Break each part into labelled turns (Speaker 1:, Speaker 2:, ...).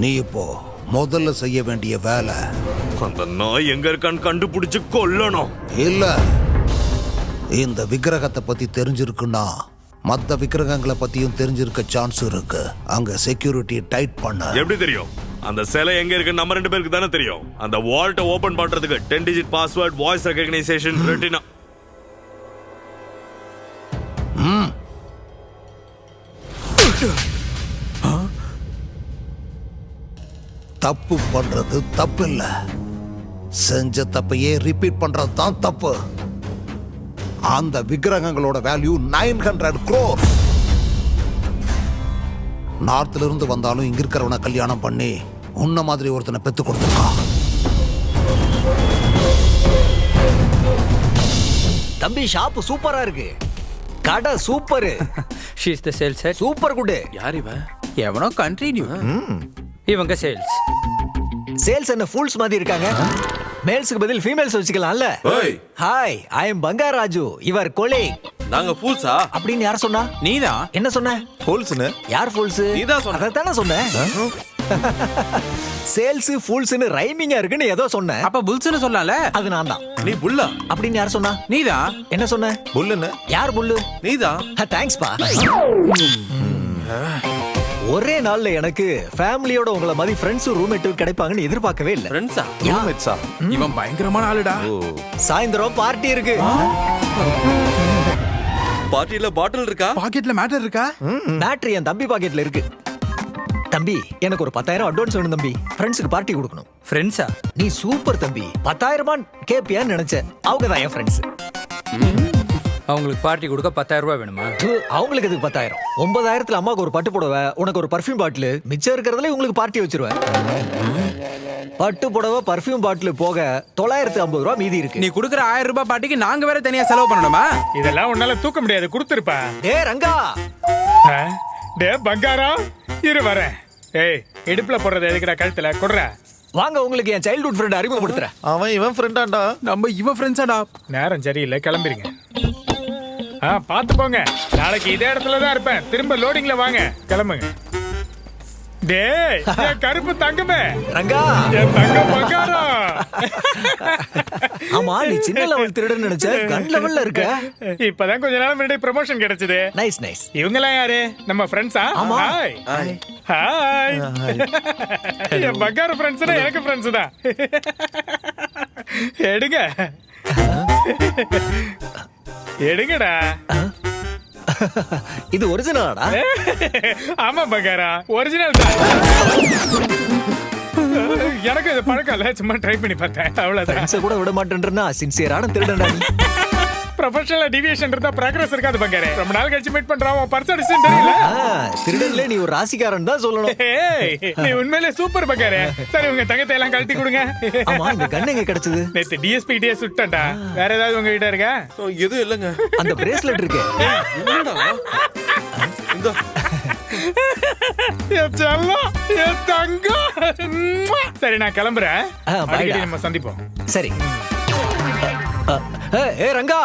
Speaker 1: நீ இப்போ முதல்ல செய்ய வேண்டிய வேலை
Speaker 2: அந்த நாய் எங்க இருக்கான்னு கண்டுபிடிச்சு கொல்லணும்.
Speaker 1: இல்ல, இந்த விக்கிரகத்தை பத்தி தெரிஞ்சிருக்குன்னா மற்ற விக்கிரகங்களை பத்தியும் தெரிஞ்சிருக்க சான்ஸ் இருக்கு. அங்க செக்யூரிட்டி டைட் பண்ண.
Speaker 2: எப்படி தெரியும்? அந்த சிலை எங்க இருக்கு நம்ம 2 பேருக்கு தானே தெரியும். அந்த வால்ட்டை ஓபன் பண்றதுக்கு 10 digit password, voice recognition, retina.
Speaker 1: தப்பு பண்றது தப்பு இல்ல, செஞ்ச தப்பையே ரிப்பீட் பண்றது தான் தப்பு. அந்த விக்கிரகங்களோட வேல்யூ 900 crores. நார்த்ல இருந்து வந்தாலும் இங்க இருக்கிறவனை கல்யாணம் பண்ணி உன்ன மாதிரி ஒருத்தனை பெத்து கொடுத்துருக்கா.
Speaker 3: தம்பி ஷாப் சூப்பரா இருக்கு. கடை super.
Speaker 4: She is the sales head.
Speaker 3: Super good.
Speaker 5: யார் இவன்?
Speaker 4: எவனோ கண்டினியூ. இவங்க சேல்ஸ்.
Speaker 3: சேல்ஸ் என்ன ஃபூல்ஸ் மாதிரி இருக்காங்க? மேல்ஸ்க்கு பதில் ஃபீமேல்ஸ் வச்சுக்கலாம்ல. Hi, I am Bangaraju, your colleague.
Speaker 5: நாங்க ஃபூல்ஸா?
Speaker 3: அப்படின்னு யார் சொன்னா?
Speaker 4: நீதான்.
Speaker 3: என்ன சொன்ன?
Speaker 5: ஃபூல்ஸ்னு.
Speaker 3: யார் ஃபூல்ஸ்?
Speaker 5: நீதான் சொன்ன.
Speaker 3: அதத்தானே சொன்னேன். சேல்ஸ் ஃபூல்ஸ்னு ரைமிங்கா இருக்குன்னு ஏதோ சொன்னேன்.
Speaker 4: அப்ப புல்ஸ்னு சொல்லலாம்ல.
Speaker 3: அது நான் தான்.
Speaker 5: நீ புல்லா?
Speaker 3: அப்படின்னு யார் சொன்னா?
Speaker 4: நீதான்.
Speaker 3: என்ன சொன்ன?
Speaker 5: புல்லுன்னு.
Speaker 3: யார் புல்லு?
Speaker 5: நீதான்.
Speaker 3: தேங்க்ஸ் பா. ஒரே நாள்ல எனக்கு ஃபேமிலியோட உங்களை மாதிரி ஃப்ரெண்ட்ஸும் ரூம்மேட்டும் கிடைப்பாங்கன்னு எதிர்பார்க்கவே இல்ல.
Speaker 5: ஃப்ரெண்ட்ஸா?
Speaker 3: ரூம்மேட்ஸா?
Speaker 4: இவன் பயங்கரமான ஆளுடா.
Speaker 3: சாயந்தரம் பார்ட்டி இருக்கு.
Speaker 5: பார்ட்டில பாட்டில் இருக்கா?
Speaker 4: பாக்கெட்ல மேட்டர் இருக்கா?
Speaker 3: பேட்டரி என் தம்பி பாக்கெட்ல இருக்கு. தம்பி, எனக்கு ஒரு 10,000 அட்வான்ஸ் வேணும் தம்பி. ஃப்ரெண்ட்ஸுக்கு பார்ட்டி கொடுக்கணும்.
Speaker 4: ஃப்ரெண்ட்ஸா?
Speaker 3: நீ சூப்பர் தம்பி. 10,000 கேப்பியான்னு நினைச்சேன். அவங்க தான் என் ஃப்ரெண்ட்ஸ்.
Speaker 4: அவங்களுக்கு பார்ட்டி கொடுக்க 10,000 ரூபாய் வேணுமா?
Speaker 3: அவங்களுக்கு எதுக்கு 10,000? 9,000த்துல அம்மாவுக்கு ஒரு பட்டு புடவை, உனக்கு ஒரு பர்ஃபியூம் பாட்டில், மிச்சம் இருக்கிறதுல உங்களுக்கு பார்ட்டி வச்சிருவேன். பட்டு புடவை, பர்ஃபியூம் பாட்டில் போக 950 ரூபாய் மீதி இருக்கு.
Speaker 4: நீ கொடுக்குற 1000 ரூபாய் பார்ட்டிக்கு நாங்க வேற தனியா செலவு பண்ணணுமா?
Speaker 6: இதெல்லாம் உன்னால தூக்க முடியாது. கொடுத்துருப்பா.
Speaker 3: டேய் ரங்கா.
Speaker 6: டே பங்காரா, இரு வரேன். ஏய், இடுப்புல போடுறது எதுக்குடா? கழுத்துல கொடுற.
Speaker 3: வாங்க, உங்களுக்கு என் சைல்ட்ஹுட் ஃப்ரெண்ட் அறிமுகப்படுத்துறேன்.
Speaker 5: அவன் இவன் ஃப்ரெண்டாண்டா.
Speaker 4: நம்ம இவன் ஃப்ரெண்ட்ஸாடா.
Speaker 6: நேரம் சரியில்லை, கிளம்பிருங்க. பாத்து போங்க. நாளைக்கு இதே இடத்துல தான் இருப்பேன். திரும்ப லோடிங்ல வாங்க. கிளம்புங்க. டேய், என் கருப்பு தங்கமே.
Speaker 3: ரங்கா.
Speaker 6: என் தங்க பங்காரா.
Speaker 3: ஆமா, நீ சின்ன லெவல் திருடன்னு நினைச்ச, கன் லெவல்ல இருக்க.
Speaker 6: இப்பதான் கொஞ்ச நாள் முன்னாடி ப்ரமோஷன் கிடைச்சது.
Speaker 3: Nice nice.
Speaker 6: இவங்கலாம் யாரு? நம்ம ஃப்ரெண்ட்ஸா?
Speaker 3: ஆமா.
Speaker 6: Hi hi. என் பங்கார ஃப்ரெண்ட்ஸ்னா எனக்கு ஃப்ரெண்ட்ஸ் தான். எடுங்க எடுங்கடா.
Speaker 3: இது ஒரிஜினலாடா?
Speaker 6: ஆமா பங்காரா, ஒரிஜினல் தான். எனக்கு இது பழக்கம் இல்ல, சும்மா ட்ரை பண்ணி பார்த்தேன், அவ்வளவுதான்.
Speaker 3: கூட விட மாட்டேன்றா சின்சியரான திருடன்டா நீ.
Speaker 6: ப்ரொஃபஷனல் டிவியேஷன் இருந்தா progress இருக்காது பங்காரே. ரொம்ப நாள் கழிச்சு மீட் பண்றோம். உன் பர்ஸ் அடிச்சுன்னு தெரியல.
Speaker 3: திருடன்ல நீ ஒரு ராசிக்காரன் தான் சொல்லணும்.
Speaker 6: நீ உண்மையிலே சூப்பர் பங்காரே. சரி, உங்க தங்கத்தை எல்லாம் கழட்டி கொடுங்க.
Speaker 3: ஆமா, இந்த கன் எங்க கிடைச்சது?
Speaker 6: நேத்து டிஎஸ்பி கிட்டே சுட்டேன்டா. வேற ஏதாவது உங்க கிட்ட இருக்கா?
Speaker 5: எதுவும் இல்லங்க.
Speaker 3: அந்த பிரேஸ்லெட் இருக்கு.
Speaker 5: என்னடா? இந்த
Speaker 6: என் செல்லம், என் தங்கம். சரி, நான் கிளம்புறேன். அடிக்கடி நம்ம சந்திப்போம்.
Speaker 3: சரி. ஏ ரங்கா.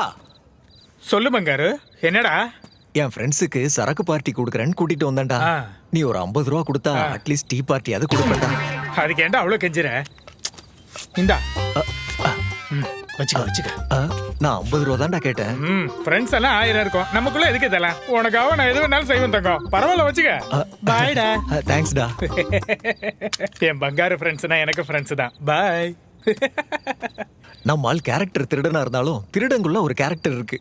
Speaker 6: சொல்லு பங்காரு, என்னடா?
Speaker 3: என் ஃப்ரெண்ட்ஸுக்கு சரக்கு பார்ட்டி கொடுக்குறேன்னு கூட்டிட்டு வந்தேன்டா. நீ ஒரு 50 ரூபா கொடுத்தா அட்லீஸ்ட் டீ பார்ட்டி அது கொடுப்பேன்டா.
Speaker 6: அதுக்கு ஏன்டா அவ்வளவு கெஞ்சுற? இந்தா வச்சுக்க வச்சுக்க.
Speaker 3: நான் 50 ரூபா தான்டா கேட்டேன்.
Speaker 6: ஃப்ரெண்ட்ஸ் எல்லாம் 1000 இருக்கும். நமக்குள்ள எதுக்கு இதெல்லாம்? உனக்காக நான் எது வேணாலும் செய்வேன் தங்கம். பரவாயில்ல, வச்சுக்க. பாய்டா.
Speaker 3: தேங்க்ஸ்டா.
Speaker 6: என் பங்காரு ஃப்ரெண்ட்ஸ்னா எனக்கு ஃப்ரெண்ட்ஸ் தான். பாய்.
Speaker 3: நம்ம ஆள் கேரக்டர் திருடனா இருந்தாலும் திருடங்குள்ள ஒரு கேரக்டர் இருக்கு.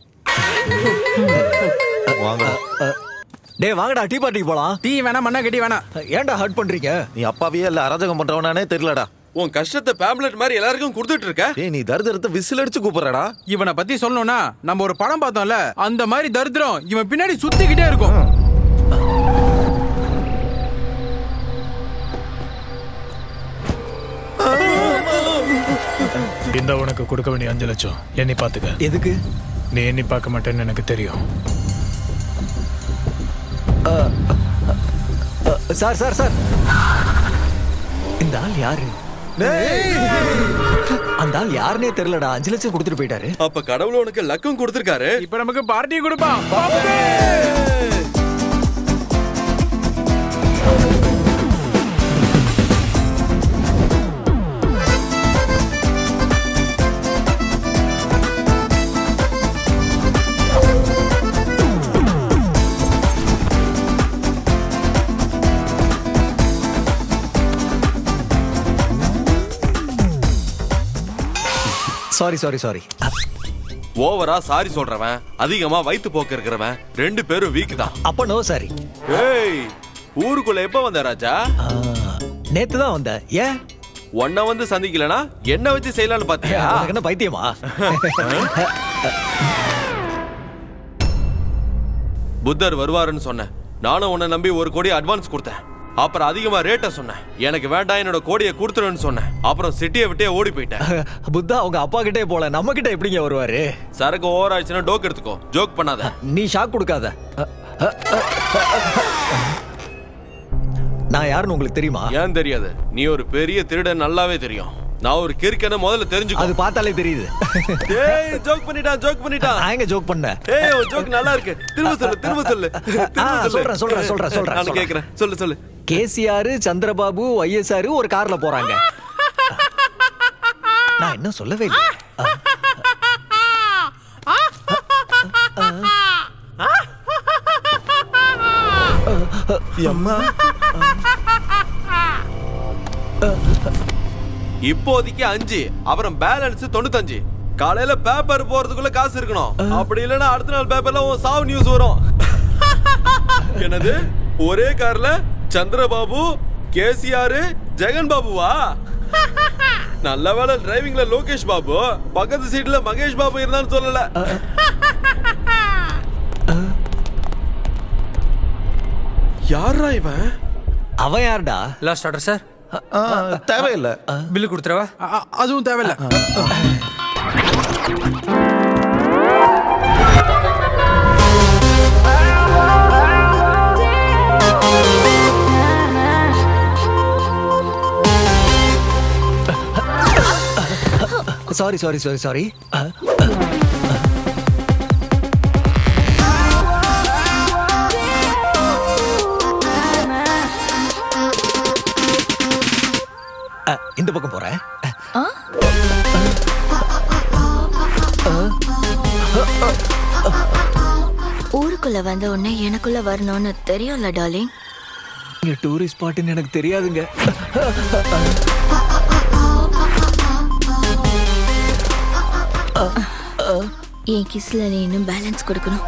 Speaker 3: டேய் வாங்கடா, டீ பார்ட்டிக்கு போலாம்.
Speaker 4: டீ வேணா, மண்ணா கட்டி வேணா.
Speaker 3: ஏன்டா ஹர்ட் பண்றீங்க?
Speaker 7: நீ அப்பாவே இல்ல அராஜகம் பண்றவனானே தெரியலடா.
Speaker 5: உன் கஷ்டத்தை பேம்லெட் மாதிரி எல்லாருக்கும் கொடுத்துட்டு இருக்க.
Speaker 7: ஏய், நீ தரித்திரத்தை விசில் அடிச்சு கூப்பிடுறடா.
Speaker 4: இவனை பத்தி சொல்லணும்னா நம்ம ஒரு படம் பார்த்தோம்ல, அந்த மாதிரி தரித்திரம் இவன் பின்னாடி சுத்திக்கிட்டே இருக்கும்.
Speaker 6: இந்த உனக்கு கொடுக்க வேண்டிய 5 லட்சம் எண்ணி பாத்துக்க.
Speaker 3: எதுக்கு?
Speaker 6: நீ எண்ணி பார்க்க மாட்டேன்னு எனக்கு தெரியும்.
Speaker 3: சார் சார் சார், இந்த ஆள் யாரு? அந்த ஆள் யாருன்னே தெரியலடா. 5 லட்சம் கொடுத்துட்டு போயிட்டாரு.
Speaker 5: அப்ப கடவுள் உனக்கு லக்கம் கொடுத்திருக்காரு.
Speaker 4: இப்ப நமக்கு பார்ட்டி கொடுப்பான்.
Speaker 3: Sorry sorry sorry.
Speaker 5: ஓவரா சாரி சொல்றவன், அதிகமா வயித்து போக்கு இருக்கிறவன் 2 பேரும் வீக் தான்.
Speaker 3: அப்ப நோ சாரி.
Speaker 5: ஏய், ஊருக்குள்ள எப்ப வந்த ராஜா?
Speaker 3: நேத்து தான் வந்தேன். ஏன்?
Speaker 5: உன்னை வந்து சந்திக்கலனா என்ன வச்சு செய்யலாம்னு பாத்தியா?
Speaker 3: உனக்கு என்ன பைத்தியமா?
Speaker 5: புத்தர் வருவாருன்னு சொன்னேன். நானும் உன்னை நம்பி 1 கோடி அட்வான்ஸ் கொடுத்தேன். அப்புறம் அதிகமா ரேட்ட சொன்னேன். எனக்கு வேண்டாம், என்னோட கோடியை கொடுத்துருன்னு சொன்னேன். அப்புறம் சிட்டியை விட்டே ஓடி போயிட்டேன்.
Speaker 3: புத்தா அவங்க அப்பா கிட்டே போல, நம்ம கிட்ட எப்படிங்க வருவாரு?
Speaker 5: சரக்கு ஓவர் ஆயிடுச்சுன்னா டோக் எடுத்துக்கோ. ஜோக் பண்ணாத.
Speaker 3: நீ ஷாக் கொடுக்காத. நான் யாருன்னு உங்களுக்கு தெரியுமா?
Speaker 5: ஏன் தெரியாது? நீ ஒரு பெரிய திருடன், நல்லாவே தெரியும். நான் ஒரு கிறுக்கனை முதல்ல தெரிஞ்சுக்கோ.
Speaker 3: அது பார்த்தாலே தெரியுது.
Speaker 5: ஏய், ஜோக் பண்ணிட்டான்.
Speaker 3: நான் எங்க ஜோக் பண்ணேன்?
Speaker 5: ஏய், ஒரு ஜோக் நல்லா இருக்கு. திரும்ப சொல்லு.
Speaker 3: சொல்றேன்.
Speaker 5: நான் கேக்குறேன். சொல்லு.
Speaker 3: கேசிஆர், சந்திரபாபு, ஐஎஸ்ஆர் ஒரு கார்ல போறாங்க. நான் இன்னும் சொல்லவே இல்லை.
Speaker 5: இப்போதைக்கு 5, அப்புறம் பேலன்ஸ் 95. காலையில பேப்பர் போறதுக்குள்ள காசு இருக்கணும். அப்படி இல்லைன்னா அடுத்த நாள் பேப்பர்ல சாவு நியூஸ் வரும். என்னது, ஒரே கார்ல சந்திரபாபு, கேசிஆர், ஜெகன் பாபுவா? நல்ல வேளை டிரைவிங்ல லோகேஷ் பாபு, பக்கத்து சீட்ல மகேஷ் பாபு இருந்தான்னு சொல்லல. யாரா இவன்?
Speaker 3: அவன் யாருடா?
Speaker 8: Last order sir.
Speaker 7: தேவையில்லை.
Speaker 8: பில்லு கொடுத்துறவா?
Speaker 4: அதுவும் தேவையில்ல.
Speaker 3: சாரி. இந்த பக்கம் போறேன்.
Speaker 9: ஊருக்குள்ள வந்த உடனே எனக்குள்ள வரணும்னு தெரியும்ல டார்லிங்.
Speaker 3: இங்க டூரிஸ்ட் ஸ்பாட்னு எனக்கு தெரியாதுங்க.
Speaker 9: என் கிஸ்ல நீ இன்னும் பேலன்ஸ் கொடுக்கணும்.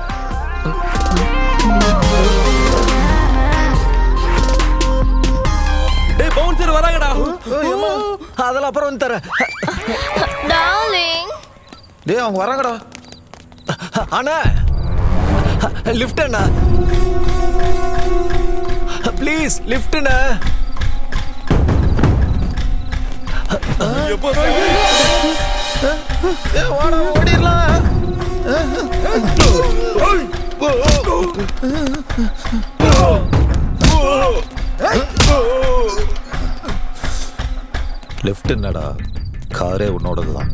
Speaker 5: டேய், பவுன்சர் வராங்கடா.
Speaker 3: அதெல்லாம் அப்புறம் வந்து தரேன்.
Speaker 9: டார்லிங்,
Speaker 7: டேய் அவங்க வராங்கடா.
Speaker 3: அண்ணா, லிஃப்ட் அண்ணா, ப்ளீஸ் லிஃப்ட் அண்ணா.
Speaker 5: எப்போ
Speaker 7: ஓடிடலாம். லெஃப்ட் என்னடா, காரே உன்னோடதுதான்.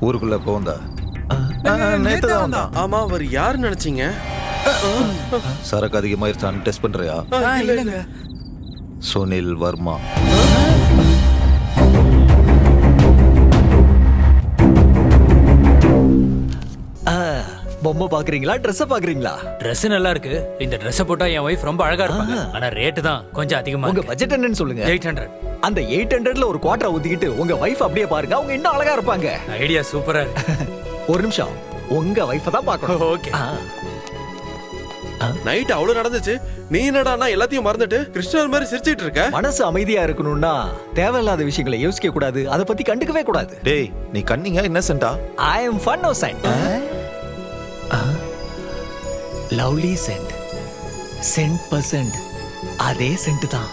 Speaker 7: ஊருக்குள்ள போந்தா? நேத்து தான் வந்தான்.
Speaker 5: ஆமா, அவர் யாரு நினைச்சீங்க?
Speaker 7: சரக்கு அதிகமாயிருச்சான்னு டெஸ்ட் பண்றியா?
Speaker 4: இல்லைங்க.
Speaker 7: சுனில் வர்மா.
Speaker 3: பொம்மை பாக்குறீங்களா, ட்ரெஸ் பாக்குறீங்களா?
Speaker 8: Dress நல்லா இருக்கு. இந்த Dress போட்டா என் வைஃப் ரொம்ப அழகா இருப்பாங்க. ஆனா ரேட் தான் கொஞ்சம் அதிகமா
Speaker 3: உங்க
Speaker 8: இருக்கு.
Speaker 3: பட்ஜெட் என்னன்னு சொல்லுங்க.
Speaker 8: 800.
Speaker 3: அந்த 800ல ஒரு குவார்டர் ஊத்திக்கிட்டு உங்க வைஃப் அப்படியே பாருங்க, அவங்க இன்னும் அழகா இருப்பாங்க.
Speaker 8: ஐடியா சூப்பரா இருக்கு.
Speaker 3: ஒரு நிமிஷம், உங்க வைஃபை தான் பார்க்கணும்.
Speaker 8: ஓகே.
Speaker 5: நைட் அவ்வளவு நடந்துச்சு, நீ என்னடா எல்லாத்தையும் மறந்துட்டு கிறிஸ்டியன் மாதிரி சிரிச்சிட்டு இருக்க?
Speaker 3: மனசு அமைதியா இருக்கணும்னா தேவையில்லாத விஷயங்களை யோசிக்க கூடாது, அதை பத்தி கண்டுக்கவே கூடாது.
Speaker 7: டேய் நீ கண்ணிங்க இன்னசென்ட்டா?
Speaker 3: I am fun cent. Lovely cent, cent percent, அதே சென்ட் தான்.